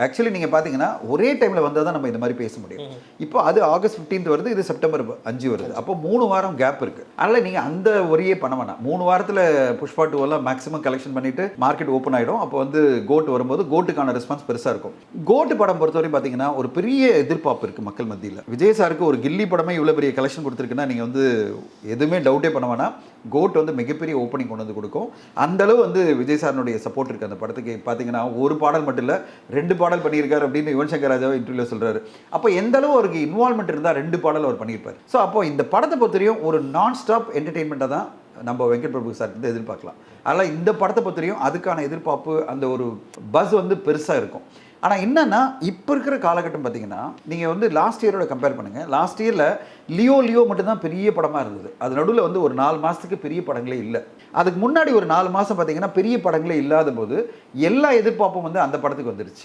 Actually நீங்கள் பார்த்தீங்கன்னா ஒரே டைமில் வந்தால் தான் நம்ம இந்த மாதிரி பேச முடியும். இப்போ அது ஆகஸ்ட் 15 வருது, இது செப்டம்பர் 5 வருது. அப்போ 3 வாரம் கேப் இருக்குது. அதனால் நீங்கள் அந்த ஒரே பண்ண வேணாம். 3 வாரத்தில் புஷ்பா 2 எல்லாம் மேக்ஸிமம் கலெக்ஷன் பண்ணிவிட்டு மார்க்கெட் ஓப்பன் ஆகிடும். அப்போ வந்து கோட் வரும்போது கோட்டுக்கான ரெஸ்பான்ஸ் பெருசாக இருக்கும். கோட்டு படம் பொறுத்தவரையும் பார்த்தீங்கன்னா ஒரு பெரிய எதிர்பார்ப்பு இருக்குது மக்கள் மத்தியில். விஜய் சாருக்கு ஒரு கில்லி படமே இவ்வளோ பெரிய கலெக்ஷன் கொடுத்துருக்குன்னா நீங்கள் வந்து எதுவுமே டவுட்டே பண்ண வேணாம். கோட் வந்து மிகப்பெரிய ஓப்பனிங் கொண்டு வந்து கொடுக்கும். அந்தளவு வந்து விஜய் சாரனுடைய சப்போர்ட் இருக்குது அந்த படத்துக்கு. பார்த்தீங்கன்னா ஒரு பாடல் மட்டும் இல்லை, 2 பாடல் பண்ணியிருக்காரு அப்படின்னு யுவன் சங்கர் ராஜாவை இன்டர்வியூல சொல்றாரு. அப்போ எந்த அளவு அவருக்கு இன்வால்மெண்ட் இருந்தால் 2 பாடல் அவர் பண்ணியிருப்பார். ஸோ அப்போ இந்த படத்தை பொறுத்தவரையும் ஒரு நான் ஸ்டாப் என்டர்டெயின்மெண்ட்டாக தான் நம்ம வெங்கட் பிரபு சார் வந்து எதிர்பார்க்கலாம். அதனால் இந்த படத்தை பொறுத்தவரையும் அதுக்கான எதிர்பார்ப்பு, அந்த ஒரு பஸ் வந்து பெருசாக இருக்கும். ஆனால் என்னன்னா இப்போ இருக்கிற காலகட்டம் பார்த்தீங்கன்னா நீங்கள் வந்து லாஸ்ட் இயரோட கம்பேர் பண்ணுங்கள். லாஸ்ட் இயரில் லியோ மட்டும்தான் பெரிய படமாக இருந்தது. அது நடுவில் வந்து ஒரு 4 மாதத்துக்கு பெரிய படங்களே இல்லை. அதுக்கு முன்னாடி ஒரு 4 மாதம் பார்த்தீங்கன்னா பெரிய படங்களே இல்லாத போது எல்லா எதிர்பார்ப்பும் வந்து அந்த படத்துக்கு வந்துருச்சு.